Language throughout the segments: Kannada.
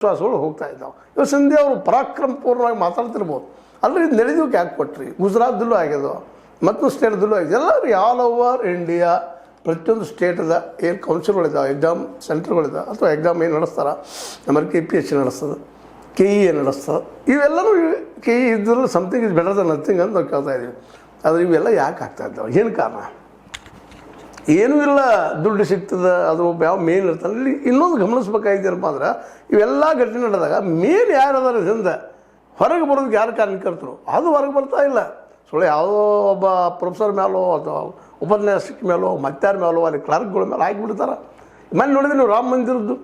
ವಿಶ್ವಾಸಗಳು ಹೋಗ್ತಾ ಇದ್ದಾವೆ. ಇವಾಗ ಸಂಧ್ಯಾ ಅವರು ಪರಾಕ್ರಮಪೂರ್ಣವಾಗಿ ಮಾತಾಡ್ತಿರ್ಬೋದು. ಅಲ್ಲರಿ ಇದು ನಡೆದೋಕೆ ಯಾಕೆ ಕೊಟ್ರಿ? ಗುಜರಾತ್ದಲ್ಲೂ ಆಗ್ಯದ, ಮತ್ತೊಂದು ಸ್ಟೇಟ್ದಲ್ಲೂ ಆಗಿದೆ. ಎಲ್ಲರೂ ಆಲ್ ಓವರ್ ಇಂಡಿಯಾ ಪ್ರತಿಯೊಂದು ಸ್ಟೇಟದ ಏನು ಕೌನ್ಸಿಲ್ಗಳಿದ್ದಾವೆ, ಎಕ್ಸಾಮ್ ಸೆಂಟರ್ಗಳಿದ್ದಾವೆ, ಅಥವಾ ಎಕ್ಸಾಮ್ ಏನು ನಡೆಸ್ತಾರೆ, ನಮ್ಮಲ್ಲಿ KPSC ನಡೆಸ್ತದೆ, KE ನಡೆಸ್ತದೆ. ಇವೆಲ್ಲರೂ KE ಇದ್ದರೂ something is better than nothing ಅಂತ ನಾವು ಕೇಳ್ತಾ ಇದ್ದೀವಿ. ಆದರೆ ಇವೆಲ್ಲ ಯಾಕೆ ಆಗ್ತಾ ಇದ್ದಾವೆ? ಏನು ಕಾರಣ? ಏನೂ ಇಲ್ಲ, ದುಡ್ಡು ಸಿಗ್ತದೆ, ಅದು ಯಾವ ಮೇನ್ ಇರ್ತಾನೆ. ಇಲ್ಲಿ ಇನ್ನೊಂದು ಗಮನಿಸ್ಬೇಕಾಗಿದ್ದೀರಪ್ಪ ಅಂದ್ರೆ, ಇವೆಲ್ಲ ಘಟನೆ ನಡೆದಾಗ ಮೇನ್ ಯಾರು ಅದಾರ ಇದರಿಂದ ಹೊರಗೆ ಬರೋದಕ್ಕೆ ಯಾರು ಕಾರಣಕರ್ತರು ಅದು ಹೊರಗೆ ಬರ್ತಾ ಇಲ್ಲ. ಸುಳ್ಳು ಯಾವುದೋ ಒಬ್ಬ ಪ್ರೊಫೆಸರ್ ಮೇಲೋ ಅಥವಾ ಉಪನ್ಯಾಸಕ ಮೇಲೋ ಮತ್ತಾರ ಮೇಲೋ ಅಲ್ಲಿ ಕ್ಲರ್ಕ್ಗಳ ಮೇಲೆ ಹಾಕಿಬಿಡ್ತಾರೆ. ಮನೆ ನೋಡಿದ್ರೆ ನೀವು ರಾಮ ಮಂದಿರದ್ದು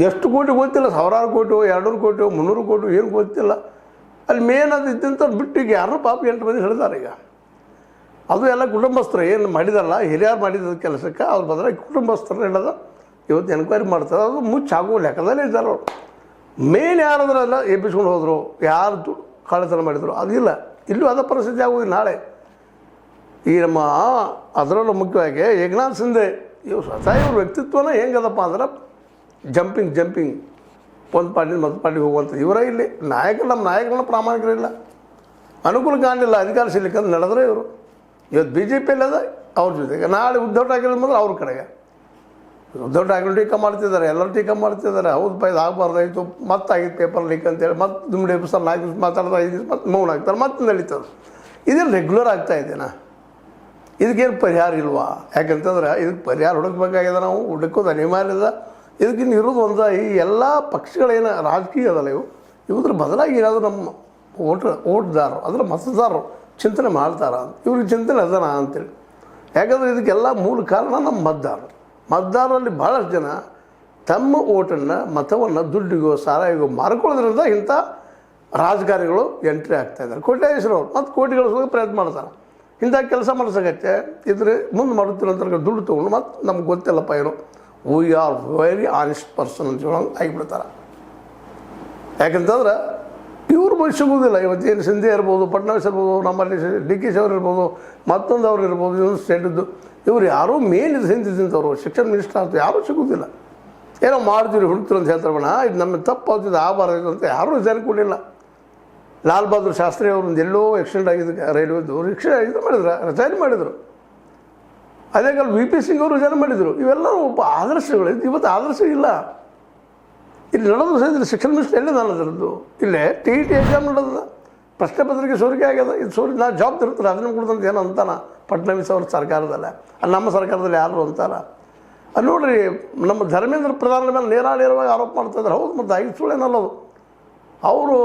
ಎಷ್ಟು ಕೋಟಿ ಗೊತ್ತಿಲ್ಲ, 1000 ಕೋಟಿ 200 ಕೋಟಿ 300 ಕೋಟಿ ಏನು ಗೊತ್ತಿಲ್ಲ. ಅಲ್ಲಿ ಮೇನ್ ಅದು ಇದ್ದಂಥವ್ರು ಬಿಟ್ಟು ಈಗ ಯಾರು ಪಾಪ 8 ಮಂದಿ ಹೇಳಿದ್ದಾರೆ. ಈಗ ಅದು ಎಲ್ಲ ಕುಟುಂಬಸ್ಥರು ಏನು ಮಾಡಿದಾರಲ್ಲ, ಹಿರಿಯರು ಮಾಡಿದ ಕೆಲಸಕ್ಕೆ ಅವ್ರ ಬದಲಾಗಿ ಕುಟುಂಬಸ್ಥರು ಹೇಳೋದು ಇವತ್ತು ಎನ್ಕ್ವೈರಿ ಮಾಡ್ತಾರೆ. ಅದು ಮುಚ್ಚಾಗೋ ಲೆಕ್ಕದಲ್ಲೇ ಇದ್ದಾರೆ ಅವರು. ಮೇನ್ ಯಾರಾದ್ರೆಲ್ಲ ಎಬ್ಬಿಸ್ಕೊಂಡು ಹೋದರು, ಯಾರು ಕಳ್ಳತನ ಮಾಡಿದರು ಅದಿಲ್ಲ. ಇಲ್ಲೂ ಅದ ಪರಿಸ್ಥಿತಿ ಆಗೋದು ನಾಳೆ. ಈ ನಮ್ಮ ಅದರಲ್ಲೂ ಮುಖ್ಯವಾಗಿ ಏಕನಾಥ್ ಶಿಂದೆ ಇವು ಸ್ವತಃ ಇವ್ರ ವ್ಯಕ್ತಿತ್ವನ ಹೆಂಗದಪ್ಪ ಅಂದ್ರೆ ಜಂಪಿಂಗ್ ಒಂದು ಪಾರ್ಟಿಯಿಂದ ಮತ್ತೊಂದು ಪಾರ್ಟಿಗೆ ಹೋಗುವಂಥ ಇವರೇ ಇಲ್ಲಿ ನಾಯಕರು. ನಮ್ಮ ನಾಯಕರನ್ನ ಪ್ರಾಮಾಣಿಕರಿಲ್ಲ, ಅನುಕೂಲ ಕಾಣಲಿಲ್ಲ, ಅಧಿಕಾರ ಸಿಗ್ಲಿಕ್ಕಂತ ನಡೆದ್ರೆ ಇವರು. ಇವತ್ತು BJP ಅದ ಅವ್ರ ಜೊತೆಗೆ, ನಾಳೆ ಉದ್ಧವ್ ಠಾಕ್ರೆ ಬಂದ್ರೆ ಅವ್ರ ಕಡೆಗೆ. ಉದ್ಧವ್ ಠಾಕ್ರೆ ಟೀಕಾ ಮಾಡ್ತಿದ್ದಾರೆ, ಎಲ್ಲರೂ ಟೀಕಾ ಮಾಡ್ತಿದ್ದಾರೆ. ಹೌದು ಇದು ಆಗಬಾರ್ದಾಯಿತು, ಮತ್ತೆ ಆಗಿತ್ತು ಪೇಪರ್ ಲೀಕ್ ಅಂತೇಳಿ ಮತ್ತೆ ದುಮ್ಮಿಡಿ ಎಬ್ಬಿಸ್ತಾರೆ, 4 ದಿವಸ ಮಾತಾಡ್ತಾರೆ, 5 ದಿವಸ ಮತ್ತೆ ಮೌನ ಆಗ್ತಾರೆ, ಮತ್ತೆ ನಡೀತದೆ. ಇದೇನು ರೆಗ್ಯುಲರ್ ಆಗ್ತಾ ಇದೆನಾ? ಇದಕ್ಕೇನು ಪರಿಹಾರ ಇಲ್ವಾ? ಯಾಕಂತಂದ್ರೆ ಇದಕ್ಕೆ ಪರಿಹಾರ ಹುಡುಕ್ಬೇಕಾಗಿದೆ, ನಾವು ಹುಡುಕೋದು ಅನಿವಾರ್ಯದ. ಇದಕ್ಕಿನ್ನು ಇರೋದು ಒಂದು ಈ ಎಲ್ಲ ಪಕ್ಷಗಳೇನು ರಾಜಕೀಯ ಅದಲ್ಲ, ಇವುದ್ರ ಬದಲಾಗಿ ಏನಾದರೂ ನಮ್ಮ ಓಟ್ದಾರರು ಅದರ ಮತದಾರರು ಚಿಂತನೆ ಮಾಡ್ತಾರ, ಇವ್ರಿಗೆ ಚಿಂತನೆ ಅದನ ಅಂತೇಳಿ. ಯಾಕಂದರೆ ಇದಕ್ಕೆಲ್ಲ ಮೂಲ ಕಾರಣ ನಮ್ಮ ಮತದಾರರಲ್ಲಿ ಭಾಳಷ್ಟು ಜನ ತಮ್ಮ ಓಟನ್ನು ಮತವನ್ನು ದುಡ್ಡಿಗೋ ಸಾರಾಯಿಗೋ ಮಾರ್ಕೊಳ್ಳೋದ್ರಿಂದ ಇಂಥ ರಾಜಕಾರಣಿಗಳು ಎಂಟ್ರಿ ಆಗ್ತಾಯಿದ್ದಾರೆ. ಕೋಟ್ಯಾಧೀಶರವ್ರು ಮತ್ತು ಕೋಟಿಗಳಿಸೋಕೆ ಪ್ರಯತ್ನ ಮಾಡ್ತಾರೆ. ಇಂಥ ಕೆಲಸ ಮಾಡಿಸೋಕತ್ತೆ ಇದ್ರೆ ಮುಂದೆ ಮಾಡುತ್ತಿರೋಂಥ ದುಡ್ಡು ತೊಗೊಂಡು ಮತ್ತು ನಮ್ಗೆ ಗೊತ್ತಿಲ್ಲಪ್ಪ ಏನು we are very honest person ಅಂತ ಹೇಳೋಂಗೆ ಆಗಿಬಿಡ್ತಾರೆ. ಯಾಕಂತಂದ್ರೆ ಇವ್ರು ಭವಿಷ್ಯ ಸಿಗೋದಿಲ್ಲ. ಇವತ್ತೇನು ಸಿಂಧೆ ಇರ್ಬೋದು, ಫಡ್ನವೀಸ್ ಇರ್ಬೋದು, ನಮ್ಮಲ್ಲಿ DK ಅವ್ರು ಇರ್ಬೋದು, ಮತ್ತೊಂದು ಅವ್ರು ಇರ್ಬೋದು, ಇನ್ನೊಂದು ಸ್ಟೇಟಿದ್ದು ಇವ್ರು ಯಾರೂ ಮೇನ್ ಇದು ಹಿಂದಿದ್ದವರು ಶಿಕ್ಷಣ ಮಿನಿಸ್ಟರ್ ಅಂತ ಯಾರೂ ಸಿಗೋದಿಲ್ಲ. ಏನೋ ಮಾಡ್ತೀವಿ ಹುಡುಕ್ತಿರು ಅಂತ ಹೇಳ್ತಾರೆ, ಬಣ್ಣ ಇದು ನಮ್ಮ ತಪ್ಪು ಆಗ್ತಿದ್ದು ಆಗಬಾರ್ದು ಅಂತ ಯಾರೂ ರಿಸೈನ್ ಕೊಡಲಿಲ್ಲ. ಲಾಲ್ ಬಹದ್ದೂರ್ ಶಾಸ್ತ್ರಿ ಅವ್ರದ್ದು ಎಲ್ಲೋ ಆಕ್ಸಿಡೆಂಟ್ ಆಗಿದ್ದು ರೈಲ್ವೆದು ಇದು ರಿಸೈನ್ ಮಾಡಿದರು. ಅದೇ ಕಾಲ VP ಸಿಂಗ್ ಅವರು ರಿಸೈನ್ ಮಾಡಿದರು. ಇವೆಲ್ಲ ಒಬ್ಬ ಆದರ್ಶಗಳು. ಇವತ್ತು ಆದರ್ಶ ಇಲ್ಲ. ಇಲ್ಲಿ ನಡೆದು ಸಹಿತ ಶಿಕ್ಷಣ ಮಿನಿಸ್ಟರ್ ಎಲ್ಲಿ ನಾನು ಅದರದ್ದು ಇಲ್ಲೇ TET ಎಕ್ಸಾಮ್ ನಡೆದ ಪ್ರಶ್ನೆ ಪತ್ರಿಕೆ ಸೋರಿಕೆ ಆಗ್ಯದ. ಇದು ನಾ ಜಾಬ್ ತಿರುತ್ತಾರೆ ಅದನ್ನು ಕೊಡ್ದಂತ ಏನೋ ಅಂತಾನ ಫಡ್ನವೀಸ್ ಅವ್ರ ಸರ್ಕಾರದಲ್ಲ, ಅಲ್ಲಿ ನಮ್ಮ ಸರ್ಕಾರದಲ್ಲಿ ಯಾರು ಅಂತಾರ. ಅಲ್ಲಿ ನೋಡ್ರಿ ನಮ್ಮ ಧರ್ಮೇಂದ್ರ ಪ್ರಧಾನರ ಮೇಲೆ ನೇರವಾಗಿ ಆರೋಪ ಮಾಡ್ತಾಯಿದ್ದಾರೆ. ಹೌದು, ಮತ್ತು 5 ಸುಳ್ಳೇನಲ್ಲದು ಅವರು